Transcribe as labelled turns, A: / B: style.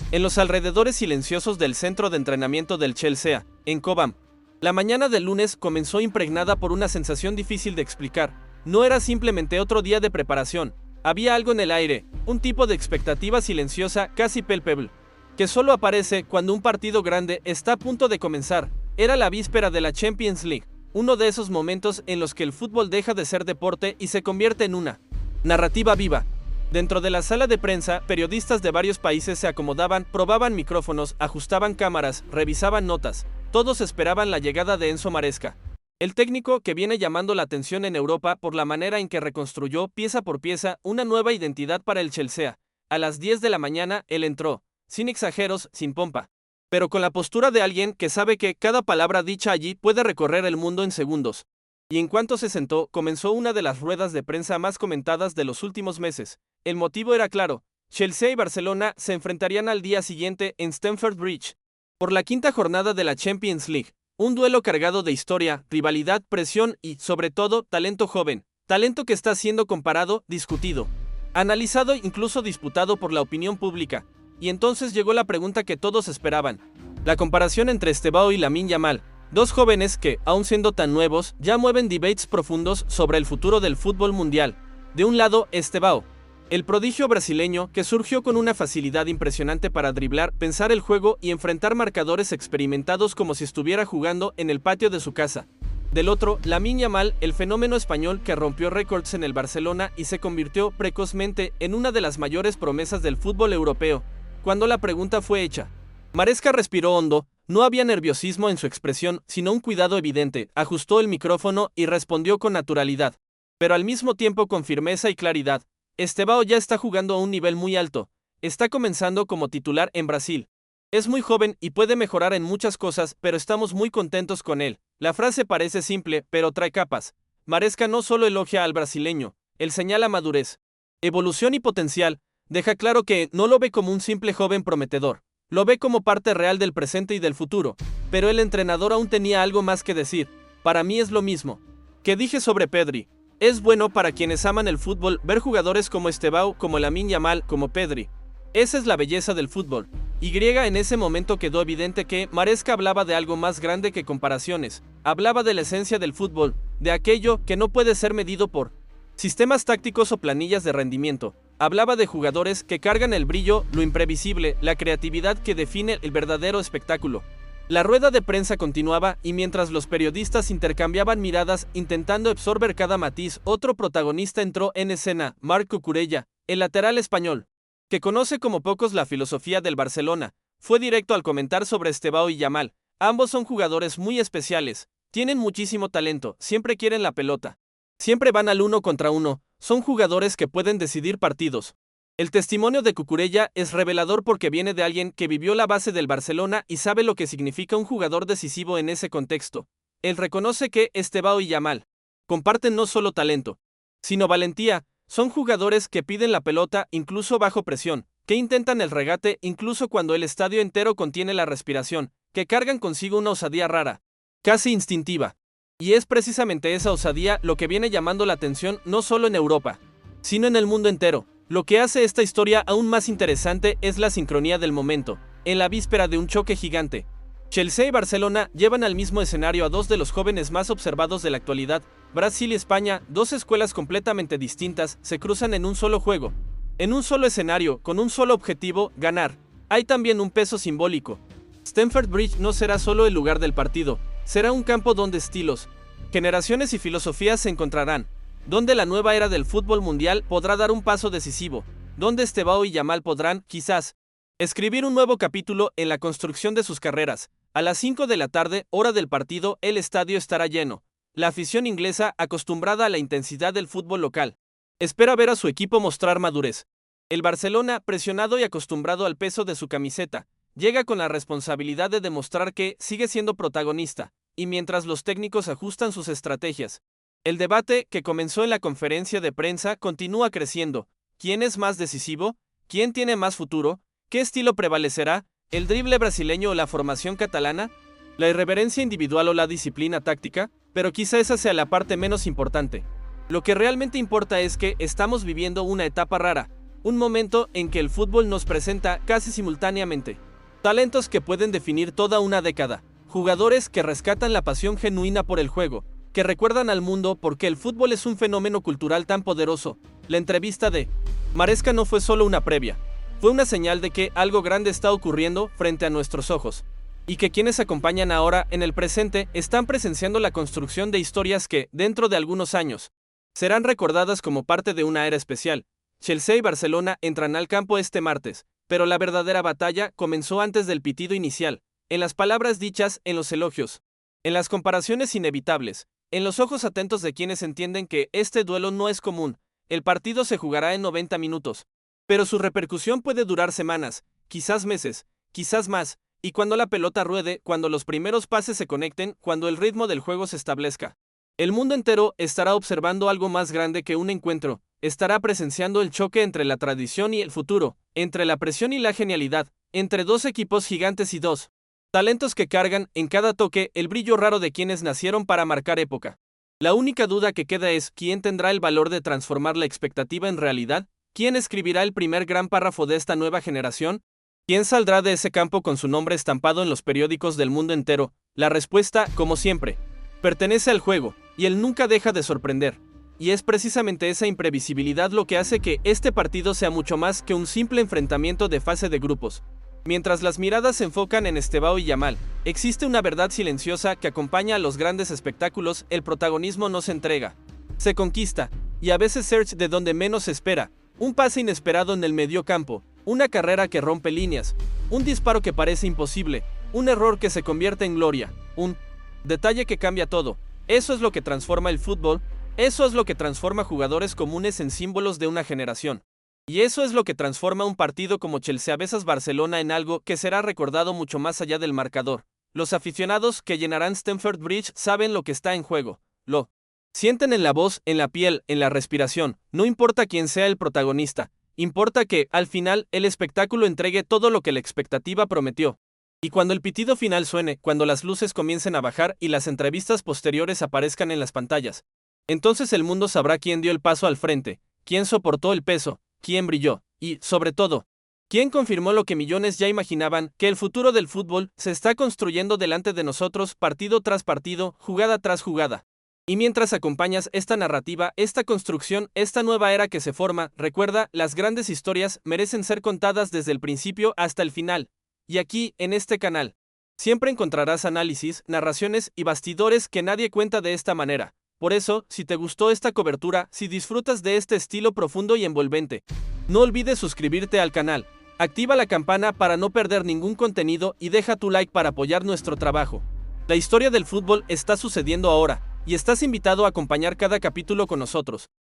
A: En los alrededores silenciosos del centro de entrenamiento del Chelsea, en Cobham, la mañana del lunes comenzó impregnada por una sensación difícil de explicar. No era simplemente otro día de preparación, había algo en el aire, un tipo de expectativa silenciosa, casi palpable, que solo aparece cuando un partido grande está a punto de comenzar. Era la víspera de la Champions League, uno de esos momentos en los que el fútbol deja de ser deporte y se convierte en una narrativa viva. Dentro de la sala de prensa, periodistas de varios países se acomodaban, probaban micrófonos, ajustaban cámaras, revisaban notas. Todos esperaban la llegada de Enzo Maresca, el técnico que viene llamando la atención en Europa por la manera en que reconstruyó pieza por pieza una nueva identidad para el Chelsea. A las 10 de la mañana, él entró, sin exageros, sin pompa, pero con la postura de alguien que sabe que cada palabra dicha allí puede recorrer el mundo en segundos. Y en cuanto se sentó, comenzó una de las ruedas de prensa más comentadas de los últimos meses. El motivo era claro: Chelsea y Barcelona se enfrentarían al día siguiente en Stamford Bridge por la quinta jornada de la Champions League. Un duelo cargado de historia, rivalidad, presión y, sobre todo, talento joven. Talento que está siendo comparado, discutido, analizado e incluso disputado por la opinión pública. Y entonces llegó la pregunta que todos esperaban. La comparación entre Estebao y Lamine Yamal. Dos jóvenes que, aun siendo tan nuevos, ya mueven debates profundos sobre el futuro del fútbol mundial. De un lado, Estebao, el prodigio brasileño que surgió con una facilidad impresionante para driblar, pensar el juego y enfrentar marcadores experimentados como si estuviera jugando en el patio de su casa. Del otro, Lamine Yamal, el fenómeno español que rompió récords en el Barcelona y se convirtió precozmente en una de las mayores promesas del fútbol europeo. Cuando la pregunta fue hecha, Maresca respiró hondo. No había nerviosismo en su expresión, sino un cuidado evidente. Ajustó el micrófono y respondió con naturalidad, pero al mismo tiempo con firmeza y claridad. Estebao ya está jugando a un nivel muy alto. Está comenzando como titular en Brasil. Es muy joven y puede mejorar en muchas cosas, pero estamos muy contentos con él. La frase parece simple, pero trae capas. Maresca no solo elogia al brasileño, él señala madurez, evolución y potencial. Deja claro que no lo ve como un simple joven prometedor. Lo ve como parte real del presente y del futuro. Pero el entrenador aún tenía algo más que decir. Para mí es lo mismo que dije sobre Pedri. Es bueno para quienes aman el fútbol ver jugadores como Estebao, como Lamine Yamal, como Pedri. Esa es la belleza del fútbol. En ese momento quedó evidente que Maresca hablaba de algo más grande que comparaciones. Hablaba de la esencia del fútbol, de aquello que no puede ser medido por sistemas tácticos o planillas de rendimiento. Hablaba de jugadores que cargan el brillo, lo imprevisible, la creatividad que define el verdadero espectáculo. La rueda de prensa continuaba y mientras los periodistas intercambiaban miradas intentando absorber cada matiz, otro protagonista entró en escena: Marc Cucurella, el lateral español, que conoce como pocos la filosofía del Barcelona. Fue directo al comentar sobre Estebao y Yamal. Ambos son jugadores muy especiales, tienen muchísimo talento, siempre quieren la pelota, siempre van al uno contra uno, son jugadores que pueden decidir partidos. El testimonio de Cucurella es revelador porque viene de alguien que vivió la base del Barcelona y sabe lo que significa un jugador decisivo en ese contexto. Él reconoce que Estebao y Yamal comparten no solo talento, sino valentía. Son jugadores que piden la pelota incluso bajo presión, que intentan el regate incluso cuando el estadio entero contiene la respiración, que cargan consigo una osadía rara, casi instintiva. Y es precisamente esa osadía lo que viene llamando la atención no solo en Europa, sino en el mundo entero. Lo que hace esta historia aún más interesante es la sincronía del momento. En la víspera de un choque gigante, Chelsea y Barcelona llevan al mismo escenario a dos de los jóvenes más observados de la actualidad. Brasil y España, dos escuelas completamente distintas, se cruzan en un solo juego, en un solo escenario, con un solo objetivo: ganar. Hay también un peso simbólico. Stamford Bridge no será solo el lugar del partido, será un campo donde estilos, generaciones y filosofías se encontrarán, donde la nueva era del fútbol mundial podrá dar un paso decisivo, donde Estebao y Yamal podrán, quizás, escribir un nuevo capítulo en la construcción de sus carreras. A las 5 de la tarde, hora del partido, el estadio estará lleno. La afición inglesa, acostumbrada a la intensidad del fútbol local, espera ver a su equipo mostrar madurez. El Barcelona, presionado y acostumbrado al peso de su camiseta, llega con la responsabilidad de demostrar que sigue siendo protagonista, y mientras los técnicos ajustan sus estrategias, el debate que comenzó en la conferencia de prensa continúa creciendo. ¿Quién es más decisivo? ¿Quién tiene más futuro? ¿Qué estilo prevalecerá? ¿El drible brasileño o la formación catalana? ¿La irreverencia individual o la disciplina táctica? Pero quizá esa sea la parte menos importante. Lo que realmente importa es que estamos viviendo una etapa rara, Un momento en que el fútbol nos presenta casi simultáneamente talentos que pueden definir toda una década, jugadores que rescatan la pasión genuina por el juego, que recuerdan al mundo por qué el fútbol es un fenómeno cultural tan poderoso. La entrevista de Maresca no fue solo una previa, fue una señal de que algo grande está ocurriendo frente a nuestros ojos, y que quienes acompañan ahora en el presente están presenciando la construcción de historias que, dentro de algunos años, serán recordadas como parte de una era especial. Chelsea y Barcelona entran al campo este martes, pero la verdadera batalla comenzó antes del pitido inicial, en las palabras dichas, en los elogios, en las comparaciones inevitables, en los ojos atentos de quienes entienden que este duelo no es común. El partido se jugará en 90 minutos, pero su repercusión puede durar semanas, quizás meses, quizás más, y cuando la pelota ruede, cuando los primeros pases se conecten, cuando el ritmo del juego se establezca, el mundo entero estará observando algo más grande que un encuentro, estará presenciando el choque entre la tradición y el futuro, entre la presión y la genialidad, entre dos equipos gigantes y dos talentos que cargan en cada toque el brillo raro de quienes nacieron para marcar época. La única duda que queda es quién tendrá el valor de transformar la expectativa en realidad, quién escribirá el primer gran párrafo de esta nueva generación, quién saldrá de ese campo con su nombre estampado en los periódicos del mundo entero. La respuesta, como siempre, pertenece al juego, y él nunca deja de sorprender. Y es precisamente esa imprevisibilidad lo que hace que este partido sea mucho más que un simple enfrentamiento de fase de grupos. Mientras las miradas se enfocan en Estebao y Yamal, existe una verdad silenciosa que acompaña a los grandes espectáculos. El protagonismo no se entrega, se conquista, y a veces search de donde menos se espera. Un pase inesperado en el mediocampo, una carrera que rompe líneas, un disparo que parece imposible, un error que se convierte en gloria, un detalle que cambia todo. Eso es lo que transforma el fútbol, eso es lo que transforma jugadores comunes en símbolos de una generación. Y eso es lo que transforma un partido como Chelsea vs Barcelona en algo que será recordado mucho más allá del marcador. Los aficionados que llenarán Stamford Bridge saben lo que está en juego, lo sienten en la voz, en la piel, en la respiración. No importa quién sea el protagonista, importa que, al final, el espectáculo entregue todo lo que la expectativa prometió. Y cuando el pitido final suene, cuando las luces comiencen a bajar y las entrevistas posteriores aparezcan en las pantallas, entonces el mundo sabrá quién dio el paso al frente, quién soportó el peso, quién brilló, y, sobre todo, quién confirmó lo que millones ya imaginaban, que el futuro del fútbol se está construyendo delante de nosotros partido tras partido, jugada tras jugada. Y mientras acompañas esta narrativa, esta construcción, esta nueva era que se forma, recuerda, las grandes historias merecen ser contadas desde el principio hasta el final. Y aquí, en este canal, siempre encontrarás análisis, narraciones y bastidores que nadie cuenta de esta manera. Por eso, si te gustó esta cobertura, si disfrutas de este estilo profundo y envolvente, no olvides suscribirte al canal, activa la campana para no perder ningún contenido y deja tu like para apoyar nuestro trabajo. La historia del fútbol está sucediendo ahora, y estás invitado a acompañar cada capítulo con nosotros.